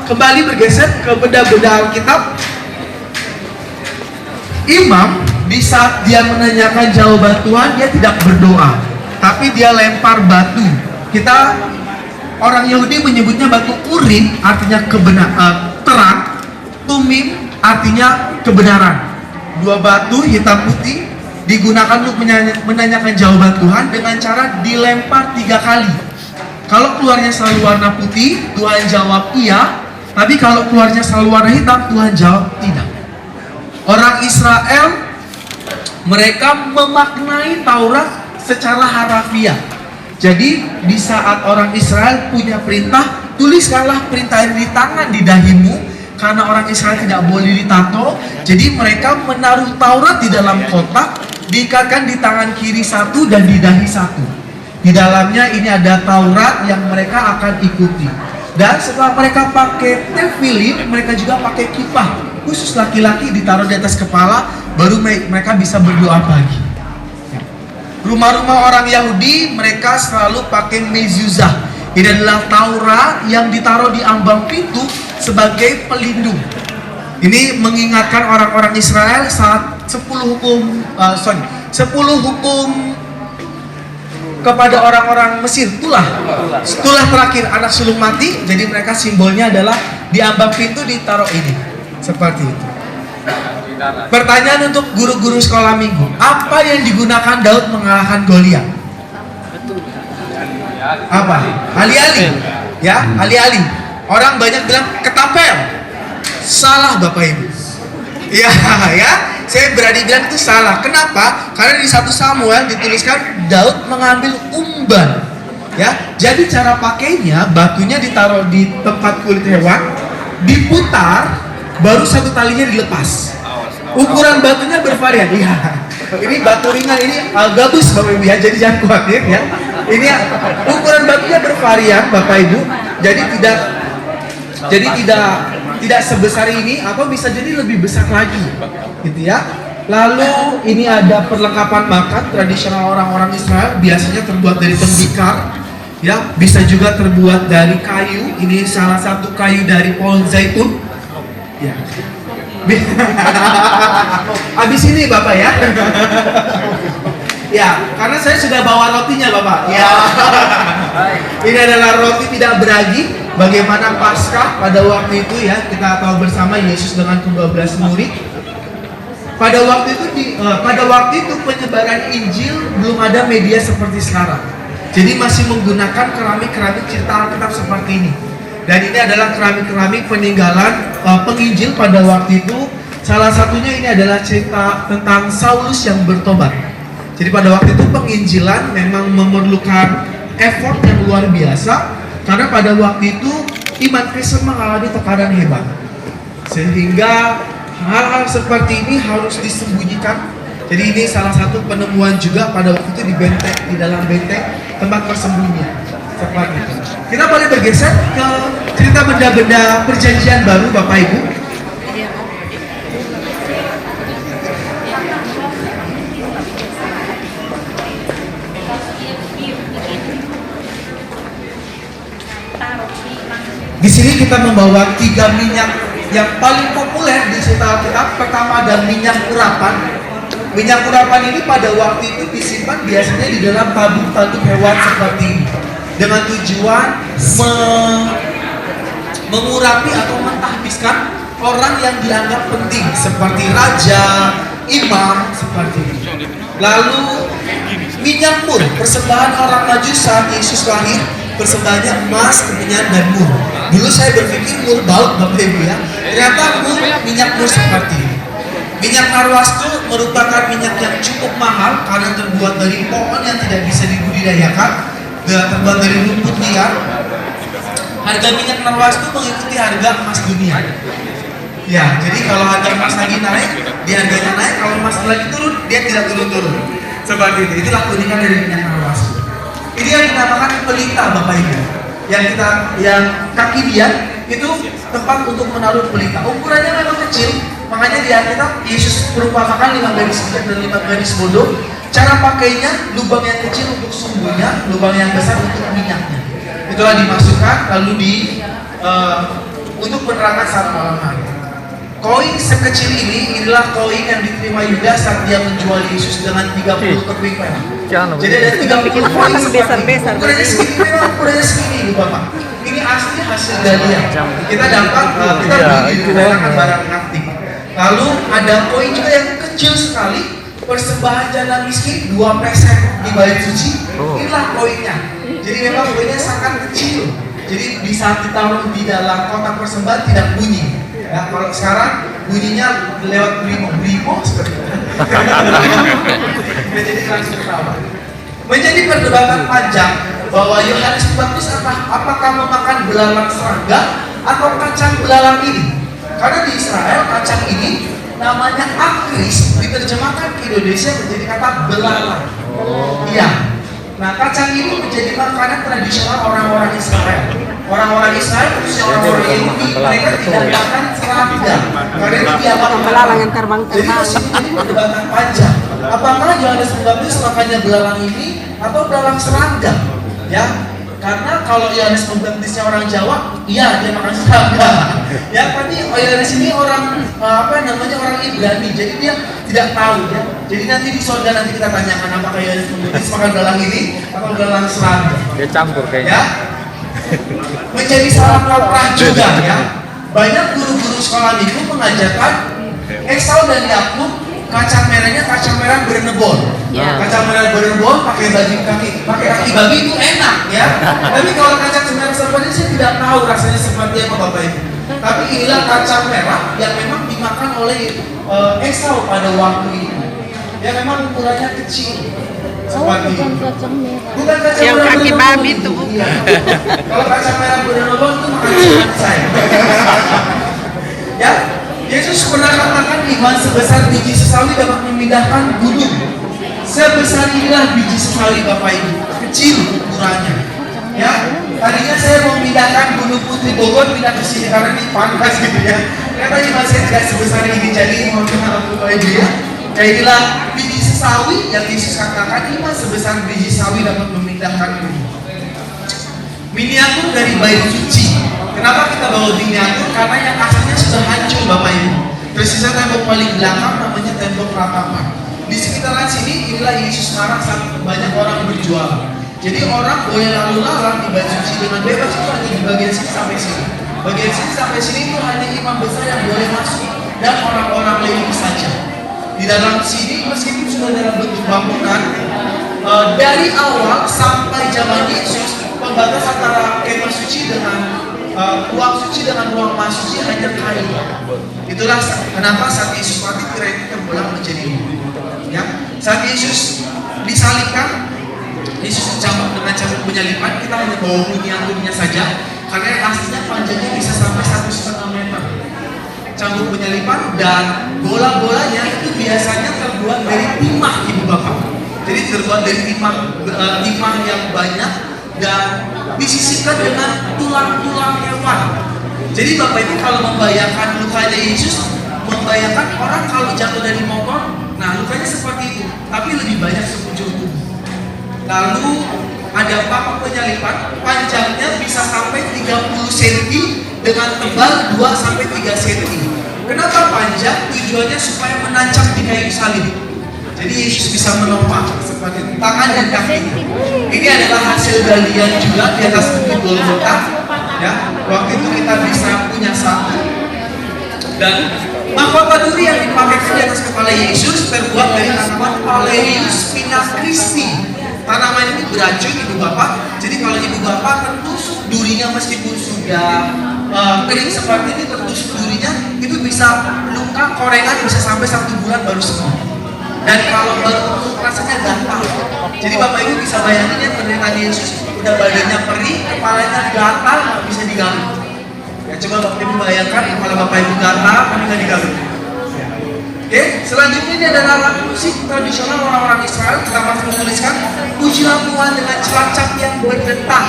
kembali bergeser ke benda-benda Alkitab. Imam di saat dia menanyakan jawaban Tuhan, dia tidak berdoa, tapi dia lempar batu. Orang Yahudi menyebutnya batu urim, artinya terang. Tumim artinya kebenaran. 2 batu hitam putih digunakan untuk menanyakan jawaban Tuhan dengan cara dilempar 3 kali. Kalau keluarnya selalu warna putih, Tuhan jawab iya. Tapi kalau keluarnya selalu warna hitam, Tuhan jawab tidak. Orang Israel, mereka memaknai Taurat secara harafiah. Jadi di saat orang Israel punya perintah, tuliskanlah perintah ini di tangan di dahimu, karena orang Israel tidak boleh ditato. Jadi mereka menaruh Taurat di dalam kotak, diikatkan di tangan kiri satu dan di dahi satu. Di dalamnya ini ada Taurat yang mereka akan ikuti. Dan setelah mereka pakai tefillin, mereka juga pakai kippah, khusus laki-laki ditaruh di atas kepala, baru mereka bisa berdoa pagi. Rumah-rumah orang Yahudi mereka selalu pakai mezuzah. Ini adalah Taurat yang ditaruh di ambang pintu sebagai pelindung. Ini mengingatkan orang-orang Israel saat 10 hukum kepada orang-orang Mesir. Tulah terakhir anak sulung mati. Jadi mereka simbolnya adalah di ambang pintu ditaruh ini. Seperti itu. Pertanyaan untuk guru-guru sekolah minggu, apa yang digunakan Daud mengalahkan Goliat? Apa? Ali-ali. Ya, ali-ali. Orang banyak bilang ketapel. Salah Bapak Ibu. Ya, saya berani bilang itu salah. Kenapa? Karena di 1 Samuel dituliskan Daud mengambil umban. Ya, jadi cara pakainya, batunya ditaruh di tempat kulit hewan, diputar, baru 1 talinya dilepas. Ukuran batunya bervarian. Iya. Ini batu ringan, ini gabus Bapak Ibu ya, jadi jangan khawatir ya. Ini ukuran batunya bervarian Bapak Ibu. Jadi tidak sebesar ini, atau bisa jadi lebih besar lagi. Gitu ya. Lalu ini ada perlengkapan makan tradisional orang-orang Israel, biasanya terbuat dari tembikar. Ya, bisa juga terbuat dari kayu. Ini salah satu kayu dari pohon zaitun. Ya. Habis ini Bapak ya. Ya, karena saya sudah bawa rotinya Bapak. Ya. Ini adalah roti tidak beragi. Bagaimana Paskah pada waktu itu ya, kita tahu bersama Yesus dengan ke-12 murid. Pada waktu itu penyebaran Injil belum ada media seperti sekarang. Jadi masih menggunakan keramik-keramik cerita Alkitab seperti ini. Dan ini adalah keramik-keramik peninggalan penginjil pada waktu itu. Salah satunya ini adalah cerita tentang Saulus yang bertobat. Jadi pada waktu itu penginjilan memang memerlukan effort yang luar biasa, karena pada waktu itu iman Kristen mengalami tekanan hebat. Sehingga hal-hal seperti ini harus disembunyikan. Jadi ini salah satu penemuan juga pada waktu itu di dalam benteng tempat persembunyian. Seperti itu. Kita boleh bergeser ke cerita benda-benda perjanjian baru Bapak Ibu. Di sini kita membawa 3 minyak yang paling populer di cerita Alkitab. Pertama ada minyak urapan. Minyak urapan ini pada waktu itu disimpan biasanya di dalam tabung-tabung hewan seperti ini, dengan tujuan mengurapi atau mentahbiskan orang yang dianggap penting seperti raja, imam, seperti ini. Lalu minyak mur, persembahan orang Majus saat Yesus lahir, persembahannya emas, kemenyan, dan mur. Dulu saya berpikir mur baut Bapak Ibu ya, ternyata minyak mur seperti ini. Minyak narwastu merupakan minyak yang cukup mahal karena terbuat dari pohon yang tidak bisa dibudidayakan, terbuat dari rumput liar. Harga minyak narwastu mengikuti harga emas dunia. Ya, jadi kalau harga emas lagi naik, dia harganya naik. Kalau emas lagi turun, dia tidak turun-turun. Seperti itu. Itulah keunikan dari minyak narwastu. Ini yang dinamakan pelita Bapak Ibu. Yang kaki dia itu tempat untuk menaruh pelita. Ukurannya memang kecil, makanya di Alkitab Yesus perumpamakan 5 garis bijak dan 5 garis bodoh. Cara pakainya, lubang yang kecil untuk sumbunya, lubang yang besar untuk minyaknya. Itulah dimasukkan lalu untuk penerangan saat malam hari. Koin sekecil ini adalah koin yang diterima Yudas saat dia menjual Yesus dengan 30 keping perak. Jadi ada 30 koin besar-besar. Ukurannya segini, memang ukurannya segini Ibu Bapak. Ini asli hasil galian. Kita dapat, kita beli di penerangan barang antik. Lalu ada koin juga yang kecil sekali, persembahan janda miskin 2 peser di bait suci. Inilah poinnya. Jadi memang poinnya sangat kecil. Jadi di saat ditaruh di dalam kotak persembahan tidak bunyi. Ya, kalau sekarang bunyinya lewat brimo seperti itu. Jadi langsung ketawa. Menjadi perdebatan panjang bahwa Yohanes Pembaptis apakah memakan belalang serangga atau kacang belalang ini. Karena di Israel kacang ini namanya akris, diterjemahkan ke Indonesia menjadi kata belalang. Iya. Nah, kacang ini menjadi makanan tradisional orang-orang Israel. Orang-orang Israel, khususnya orang-orang Yahudi, mereka tidak makan serangga karena itu dianggap belalang yang terbang-terbang. Jadi masih menjadi perdebatan panjang. Apakah Yohanes Pembaptis makannya belalang ini atau belalang serangga? Ya, karena kalau Yohanes Pembaptisnya orang Jawa, iya dia makan serangga. Ya, tapi Yohanes ini orang orang Ibrani, jadi dia tidak tahu ya. Jadi nanti di sorga nanti kita tanyakan apakah Yohanes Pembaptis makan belalang ini atau belalang serangga. Dia campur kayaknya. Ya, menjadi salah kaprah juga ya. Banyak guru-guru sekolah minggu mengajarkan Esau dan Yakub kacang merahnya kacang merah berenebon. Kacang merah berenebon pakai kaki babi itu enak ya. Tapi kalau kacang merah seperti ini saya tidak tahu rasanya seperti apa Bapak Ibu. Tapi inilah kacang merah yang memang dimakan oleh Esau pada waktu itu. Ya memang ukurannya kecil. Seperti bukan kacang merah. Bukan kacang Yang merah kaki berenebon. babi itu bukan. Iya. Kalau kacang merah berenebon itu makan suami saya. Ya, Yesus pernah katakan iman sebesar biji sesawi dapat memindahkan gunung. Sebesar inilah biji sesawi Bapak Ibu, kecil ukurannya. Ya, tadinya saya mau memindahkan Gunung Putri Bogor pindah ke sini karena ini panas gitu ya. Ternyata iman saya tidak sebesar ini, jadi mohon maaf Bapak Ibu ya. Kayak inilah biji sesawi yang Yesus katakan iman sebesar biji sawi dapat memindahkan gunung. Miniatur dari bait suci. Kenapa kita bawa miniatur? Karena yang asalnya sudah hancur Bapak Ibu. Tersisa tembok paling belakang namanya tembok ratapan. Di sekitaran sini inilah Yesus marah saat banyak orang berjualan. Jadi orang boleh lalu lalang di bait suci dengan bebas itu hanya di bagian sini sampai sini. Bagian sini sampai sini itu hanya imam besar yang boleh masuk dan orang-orang Lewi saja. Di dalam sini meskipun sudah dalam bentuk bangunan, dari awal sampai zaman Yesus pembatas antara kemah suci dengan ruang suci dengan ruang maha suci hanya kain. Itulah kenapa saat Yesus mati tirai itu terbelah menjadi dua. Ya, saat Yesus disalibkan, Yesus dicambuk dengan cambuk penyalipan, kita hanya bawa miniaturnya saja karena aslinya panjangnya bisa sampai 1,5 meter. Cambuk penyalipan dan bola-bolanya itu biasanya terbuat dari timah Ibu Bapak. Jadi terbuat dari timah yang banyak dan disisipkan dengan tulang-tulang hewan. Jadi Bapak Ibu kalau membayangkan lukanya Yesus, membayangkan orang kalau jatuh dari motor, nah lukanya seperti itu, tapi lebih banyak sekujur tubuh. Lalu ada paku penyalipan, panjangnya bisa sampai 30 cm dengan tebal 2-3 cm. Kenapa panjang? Tujuannya supaya menancap di kayu salib. Jadi Yesus bisa menopang seperti itu, tangan dan kakinya. Ini adalah hasil galian juga di atas bukit Golgota. Ya, waktu itu kita bisa punya satu. Dan mahkota duri yang dipakai di atas kepala Yesus terbuat dari tanaman Paleus Pinakristi. Tanaman ini beracun Ibu Bapak. Jadi kalau Ibu Bapak tertusuk durinya meskipun sudah kering seperti ini, tertusuk durinya itu bisa luka korengan bisa sampai 1 bulan baru sembuh. Dan kalau baru rasanya gatal. Jadi Bapak Ibu bisa bayangin ya penderitaan Yesus, udah badannya perih, kepalanya gatal, nggak bisa digali. Ya coba Bapak Ibu bayangkan kepala Bapak Ibu gatal, tapi nggak digali. Oke, selanjutnya ini adalah alat musik tradisional orang-orang Israel. Kita masih menuliskan pujilah Tuhan dengan celacap yang berdetak.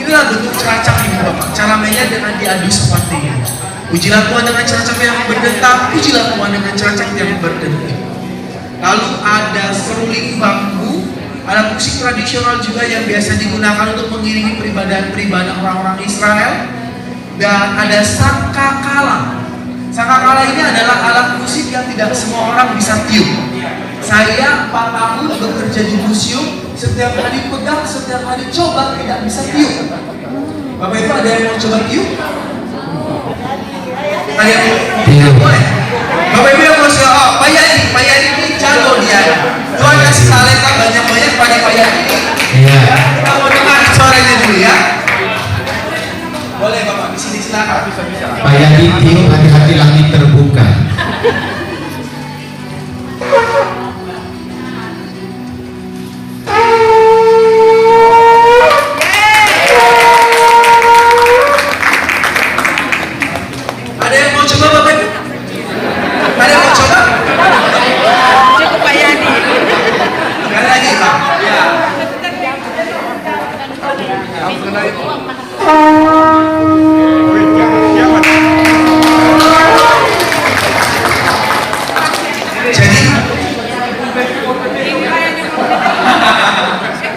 Inilah bentuk celacap Ibu Bapak. Cara mainnya dengan diadu seperti ini. Pujilah Tuhan dengan celacap yang berdetak. Pujilah Tuhan dengan celacap yang berdetak. Lalu ada seruling bambu, alat musik tradisional juga yang biasa digunakan untuk mengiringi peribadahan orang-orang Israel. Dan ada sangkakala. Sangkakala ini adalah alat musik yang tidak semua orang bisa tiup. Saya 4 tahun bekerja di museum, setiap kali pegang, setiap kali coba tidak bisa tiup. Bapak Ibu ada yang mau coba tiup? Ada yang mau tiup? Bapak Ibu yang mau coba? Pak Yani ini jago dia. Ya Tio, hati-hati langit terbuka. Ada yang mau coba Bapak Ibu? Ada yang mau coba? Cukup Pak Yani. Sekali lagi Pak. Ya.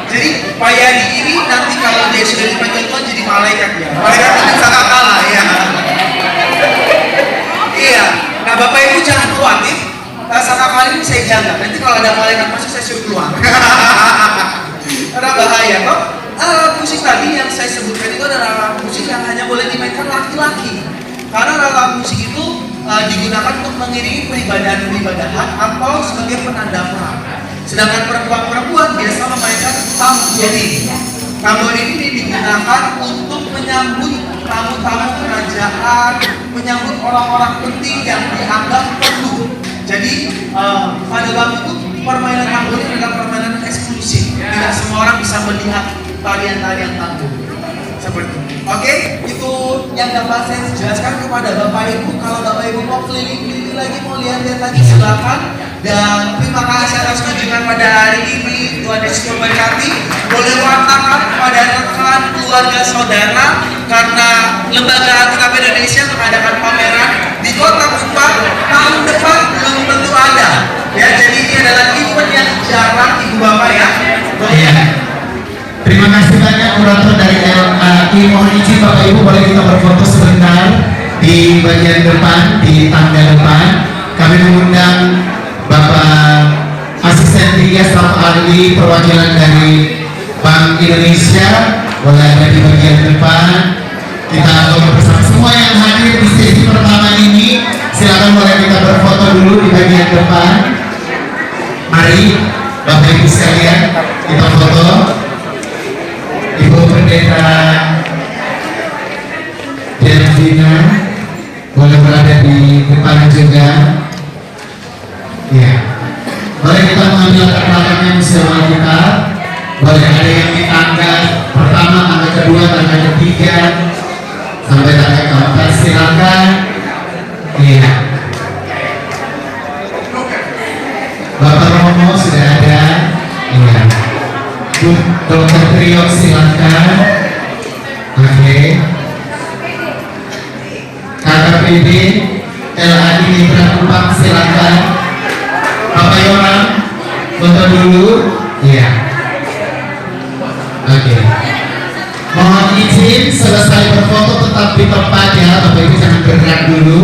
Jadi Pak Yani ini nanti kalau dia sudah dipanggil Tuhan jadi malaikat ya. Malaikat itu sangat kalah ya. Iya. Nah Bapak Ibu jangan khawatir. Saka kali ini saya jaga. Nanti kalau ada malaikat masuk saya suruh keluar. Karena bahaya kok. Alat musik tadi yang saya sebutkan itu adalah alat musik yang hanya boleh dimainkan laki-laki. Karena alat musik itu digunakan untuk mengiringi peribadahan atau sebagai penanda perang. Sedangkan perempuan-perempuan biasa memainkan tamborin. Tamborin ini digunakan untuk menyambut tamu-tamu kerajaan, menyambut orang-orang penting yang dianggap perlu. Jadi pada waktu itu permainan tamborin adalah permainan eksklusif. Tidak semua orang bisa melihat tarian-tarian tamborin. Seperti itu. Oke, itu yang dapat saya jelaskan kepada Bapak Ibu. Kalau Bapak Ibu mau keliling-keliling lagi, mau lihat-lihat lagi silakan. Dan terima kasih atas kunjungan pada hari ini. Tuhan Yesus memberkati. Boleh wartakan kepada rekan, keluarga, saudara, karena Lembaga Alkitab Indonesia mengadakan pameran di Kota Kupang tahun depan belum tentu ada. Ya, jadi ini adalah event yang jarang Ibu Bapak ya. Iya. Terima kasih banyak kurator dari LAI. Mohon izin Bapak Ibu boleh kita berfoto sebentar di bagian depan, di tangga depan. Kami mengundang Bapak Asisten 3 staf ahli perwakilan dari Bank Indonesia boleh ada di bagian depan. Kita foto bersama semua yang hadir di sesi pertama ini. Silakan boleh kita berfoto dulu di bagian depan. Mari Bapak Ibu sekalian kita foto. Ibu Pendeta Delvina boleh berada di depan juga. Ya, boleh kita mengambil latar belakangnya museum Alkitab. Boleh ada yang di tangga pertama, tangga kedua, tangga ketiga, sampai tangga keempat. Silakan. Iya. Bapak Romo sudah ada. Iya. Dokter Trio silakan. Oke. KKPD LAI Mitra Kupang silakan. Bapak Yoram foto dulu. Iya. Oke. Mohon izin selesai berfoto tetap di tempat ya. Bapak Ibu jangan bergerak dulu.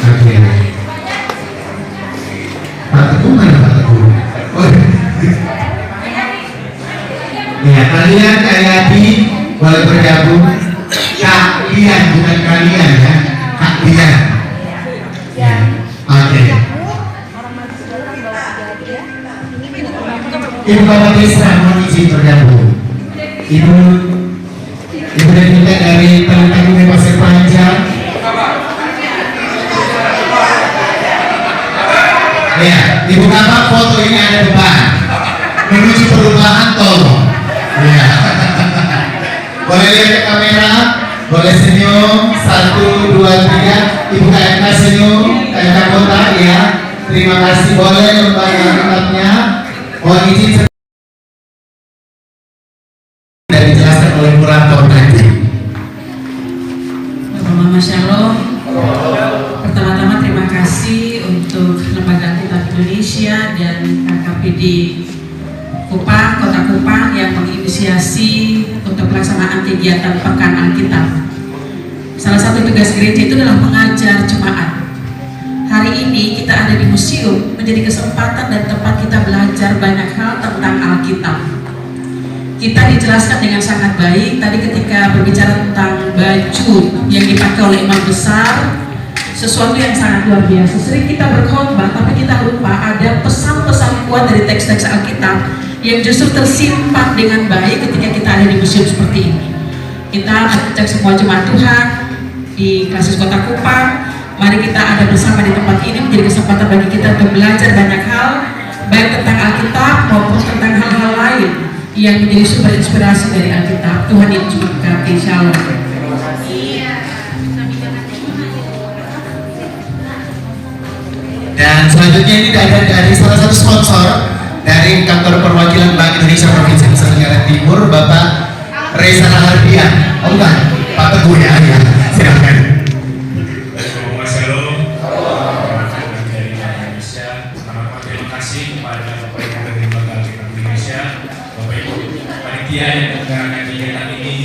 Oke. Pak Teguh mana Pak Teguh? Oh. Ya, kalian kayak di boleh bergabung. Kalian bukan kalian ya. Kalian. Ya. Oke. Ibu Bapak Desa mohon izin bergabung. Ibu dan kita dari Teluk Pasir Panjang. Ya, Ibu Bapak foto ini ada beban. Menuju perubahan tolong. Ya. Boleh lihat ke kamera, boleh senyum, 1, 2, 3. Ibu KMK senyum, KMK Kota ya. Terima kasih. Boleh lembaga Alkitabnya. Mohon izin dan dijelaskan oleh kurator nanti. Bapak Mama Shalom. Pertama-tama terima kasih untuk Lembaga Alkitab Indonesia dan KKPD Kupang, Kota Kupang yang menginisiasi untuk pelaksanaan kegiatan Pekan Alkitab. Salah satu tugas gereja itu adalah mengajar jemaat. Hari ini kita ada di museum menjadi kesempatan dan tempat kita belajar banyak hal tentang Alkitab. Kita dijelaskan dengan sangat baik tadi ketika berbicara tentang baju yang dipakai oleh imam besar, sesuatu yang sangat luar biasa. Sering kita berkhotbah tapi kita lupa ada pesan-pesan kuat dari teks-teks Alkitab yang justru tersimpan dengan baik ketika kita ada di museum seperti ini. Kita mengajak semua jemaat Tuhan di kasus Kota Kupang. Mari kita ada bersama di tempat ini menjadi kesempatan bagi kita untuk belajar banyak hal, baik tentang Alkitab maupun tentang hal-hal lain yang menjadi sumber inspirasi dari Alkitab. Tuhan Yesus memberkati. Shalom. Dan selanjutnya ini ada dari salah satu sponsor dari kantor perwakilan Bank Indonesia Provinsi Nusa Tenggara Timur, Bapak Reza Rahardian. Oh bukan, Pak Teguh ya, silakan. Dari Indonesia, terima kasih kepada Bapak Ibu dari Lembaga Alkitab Indonesia, Bapak Ibu panitia yang menggerakkan kegiatan ini,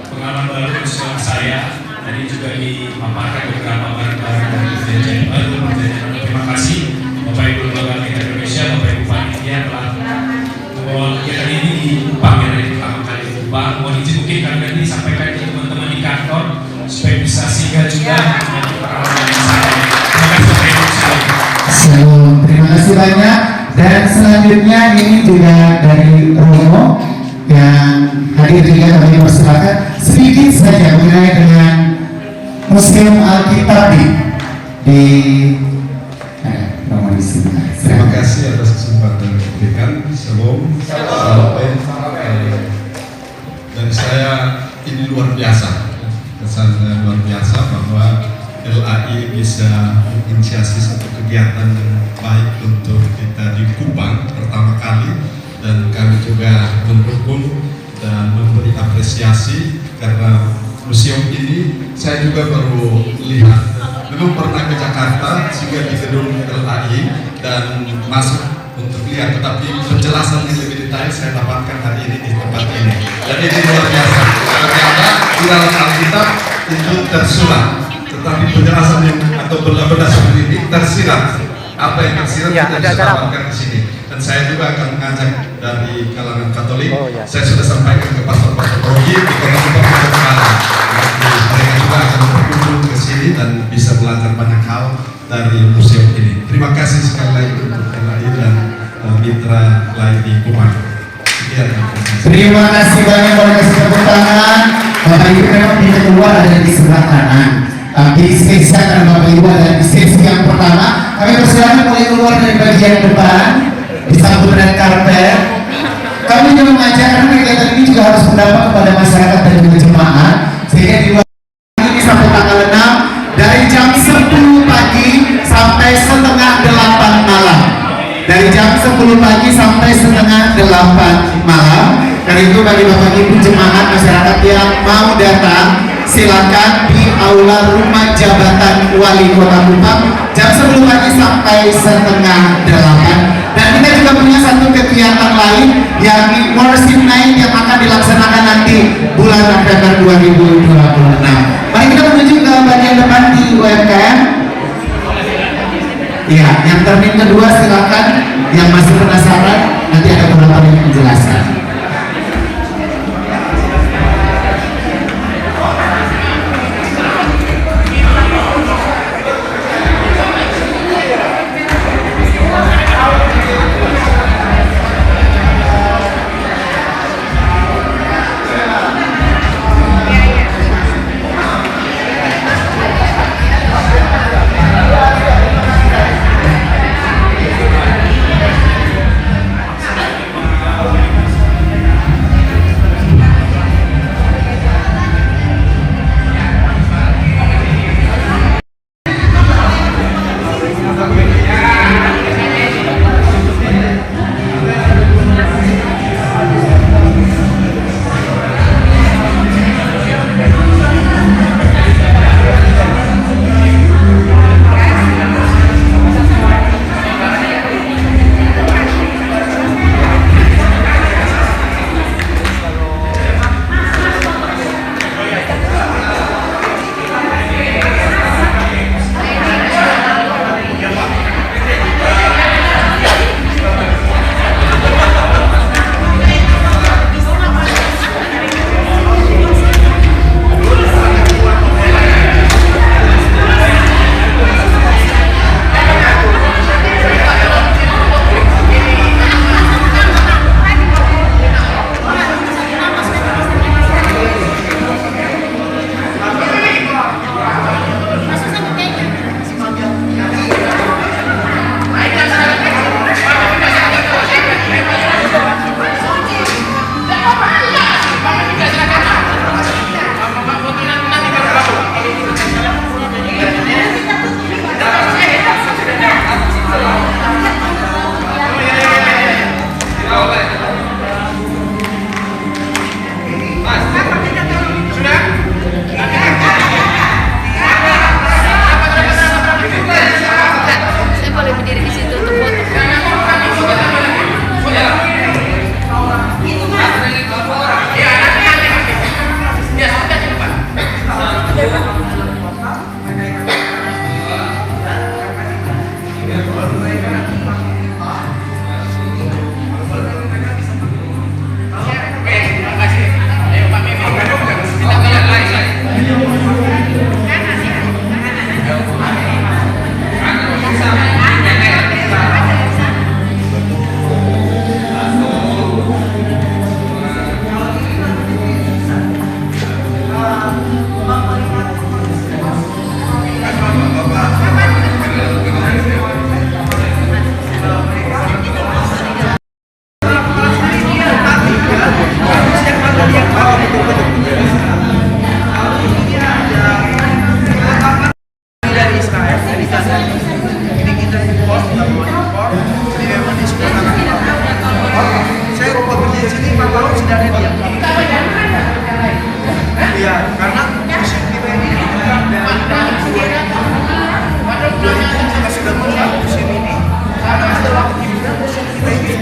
pengalaman baru bersama saya. Tadi juga dipaparkan beberapa barang-barang dari perjanjian baru, perjanjian. Terima kasih Bapak Ibu Lembaga Alkitab Indonesia, Bapak Ibu panitia telah membawa kegiatan ini di Kupang yang dari pertama kali di Kupang. Mohon izin mungkin kami nanti sampaikan ke teman-teman di kantor supaya bisa singgah juga dengan pengalaman yang sama. Terima kasih Bapak Ibu. Shalom, terima kasih banyak. Dan selanjutnya ini juga dari Romo yang hadir juga, kami persilakan sedikit saja mengenai dengan Museum Alkitab di Romo di sini. Terima kasih atas kesempatan yang diberikan. Shalom. Salam. Dan saya ini luar biasa, kesannya luar biasa bahwa LAI bisa menginisiasi satu kegiatan yang baik untuk kita di Kupang pertama kali, dan kami juga mendukung dan memberi apresiasi karena museum ini saya juga baru lihat, belum pernah ke Jakarta sehingga di gedung LAI dan masuk untuk lihat, tetapi penjelasan yang lebih detail saya dapatkan hari ini di tempat ini, dan ini luar biasa. Ternyata di dalam Alkitab itu tersurat, tetapi penjelasan yang atau benda-benda seperti ini tersirat. Apa yang tersirat kita bisa dapatkan di sini. Dan saya juga akan mengajak dari kalangan Katolik. Saya sudah sampaikan ke pastor-pastor Rogi di Kota Kupang Kepala. Mereka juga akan berkunjung ke sini dan bisa belajar banyak hal dari museum ini. Terima kasih sekali lagi untuk LAI dan mitra lain di Kupang. Terima kasih banyak, boleh kasih tepuk tangan. Bapak Ibu memang pintu keluar ada di sebelah kanan. Tapi sesi karena Bapak Ibu ada di sesi yang pertama. Kami persilakan boleh keluar dari bagian depan, disambut dengan karpet. Kami juga mengajak karena kegiatan ini juga harus berdampak kepada masyarakat dan juga jemaat. Sehingga di ini sampai tanggal 6 dari jam 10 pagi sampai setengah 8 malam. Dari jam 10 pagi sampai setengah 8 malam. Dan itu bagi Bapak Ibu jemaat masyarakat yang mau datang, silakan di aula rumah jabatan Wali Kota Kupang jam 10 pagi sampai setengah 8. Dan kita juga punya satu kegiatan lain, yakni Worship Night yang akan dilaksanakan nanti bulan November 2026. Mari kita menuju ke bagian depan di UMKM. Ya, yang termin kedua silakan. Yang masih penasaran, nanti ada beberapa yang menjelaskan.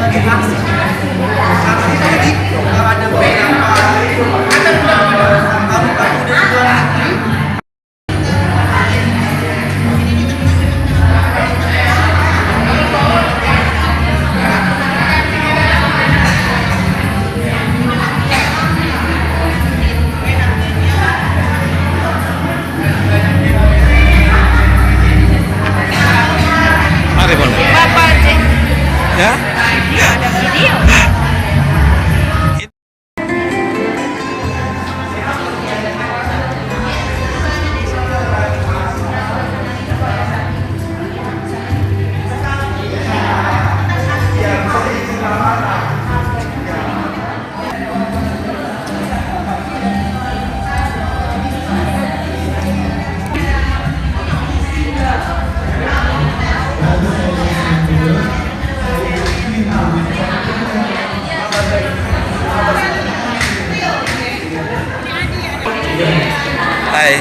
sebagai aksi. Aksi tadi ada beberapa tamu-tamu dari luar negeri. Hai.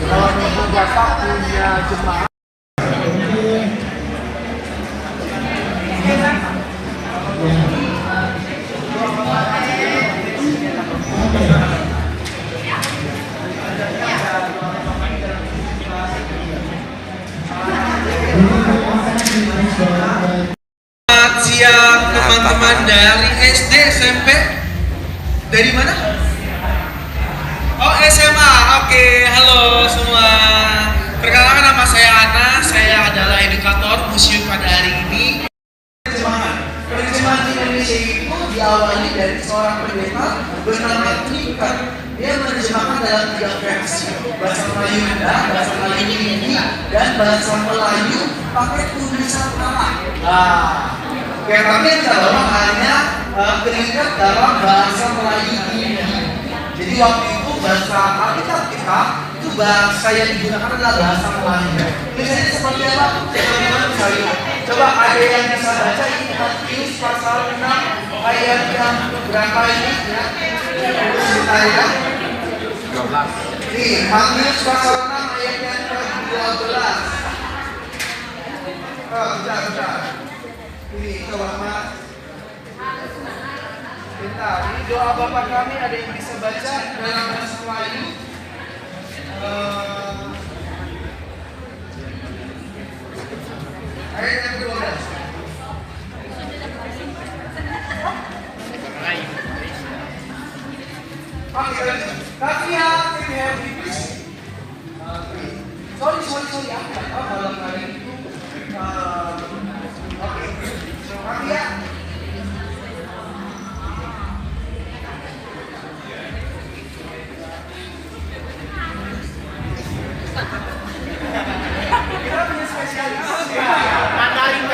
Kalau Bapak punya jemaah Selamat siang teman-teman dari SD, SMP. Dari mana? Oh, SMA. Oke, halo semua. Perkenalkan, nama saya Ana. Saya adalah edukator museum pada hari ini. Penerjemahan Indonesia itu diawali dari seorang pendeta bernama Twitter. Dia menerjemahkan dalam 3 versi: bahasa Melayu rendah, bahasa Melayu tinggi, dan bahasa Melayu pakai tulisan Arab. Yang kami adalah hanya terikat dalam bahasa Melayu tinggi. Jadi waktu itu bahasa Alkitab kita itu bahasa yang digunakan adalah bahasa Melayu. Misalnya seperti apa? Teman-teman bisa lihat. Coba ada yang bisa baca ini Matius pasal 6 ayat yang berapa ini ya? Sebentar ya. 12. Nih, Matius pasal 6 ayat yang ke-12. Bentar. Ini coba Mas. Bentar, ini doa Bapak kami ada yang bisa baca dalam bahasa Melayu. Ayat yang ke-12. Sorry, apa malam hari itu? Oke, Kafia. Kita punya spesialis. Mandarin.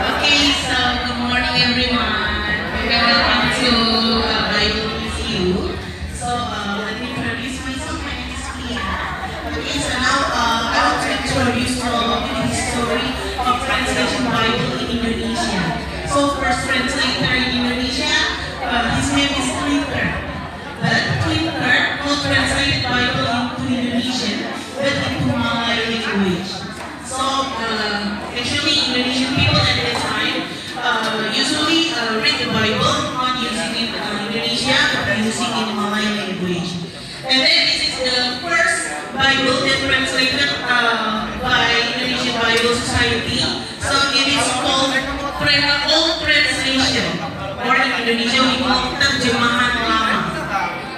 Okay, so good morning everyone. Welcome to Bible with you. So let me introduce myself. My name is Pia. Okay, so now I want to introduce to all of you the story of translation Bible in Indonesia. So first translator in Indonesia, his name is Twitter. But Twitter will translate Bible into Indonesian, but into Malay language. So actually Indonesian people at that time usually read the Bible not using it in Indonesia but using it in Malay language. And then this is the first Bible that translated by Indonesian Bible Society. So it is called Old Translation, or in Indonesia we call terjemahan lama.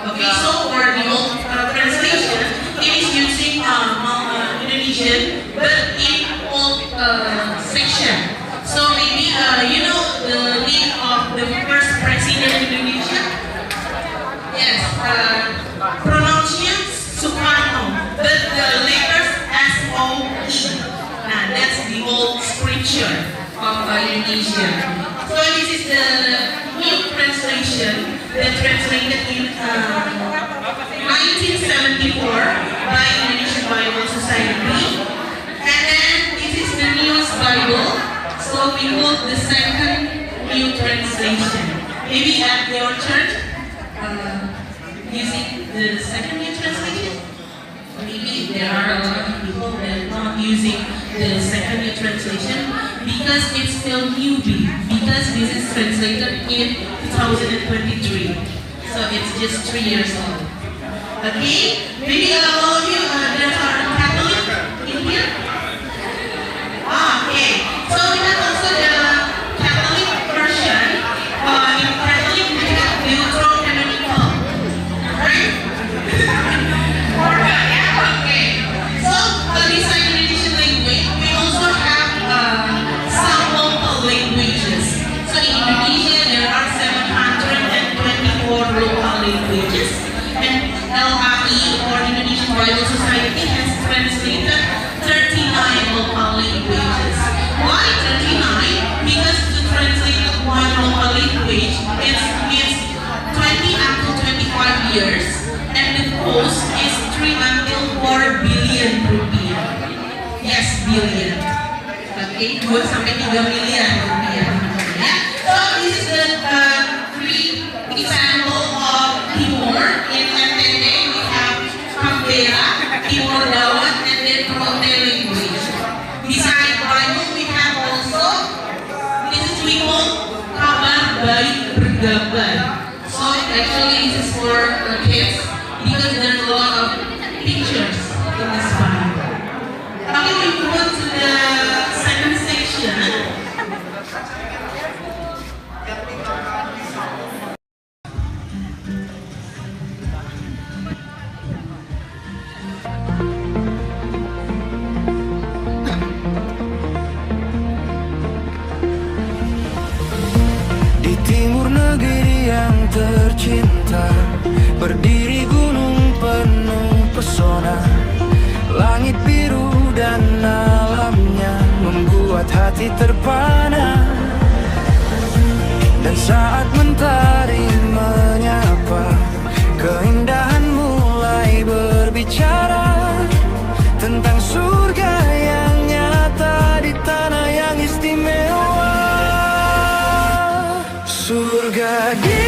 Okay, so for the old translation, it is using Indonesian, but in old section. So maybe you know the name of the first president in Indonesia? Yes, pronunciation Soekarno, but the letters S-O-E. Nah, that's the old scripture of Indonesia. So this is the new translation that translated in 1974 by Indonesian Bible Society. And then this is the newest Bible, so we call the second new translation. Maybe at your church, using the second new translation. Maybe there are a lot of people that are not using the second new translation because it's still newbie, because this is translated in 2023. So it's just 3 years old. Okay? Maybe all of you there are Catholic in here? Okay. So we have also the Catholic version. In Catholic we have Deuterocanonical. Right? Okay. So besides Indonesian language, we also have some local languages. So in Indonesia there are 724 local languages, and LAI or Indonesian Bible Society has translated 39 local languages. Why 39? Because to translate one local language it needs 20 until 25 years, and the cost is 3 until 4 billion rupiah. Yes, billion. Okay, 2 sampai 3 miliar rupiah. Ya. So this is the three example of Timur. In NTT we have Kambera, Timur Dawat, and then Prote language. Besides Bible we have also this is we call Kabar Baik Bergambar. So actually this is for kids because there's a lot of pictures in this Bible. Okay, we move on to the second section. Di timur negeri yang tercinta, berdiri gunung penuh pesona. Langit biru dan alamnya membuat hati terpana. Dan saat mentari menyapa, keindahan mulai berbicara tentang surga yang nyata di tanah yang istimewa. Surga di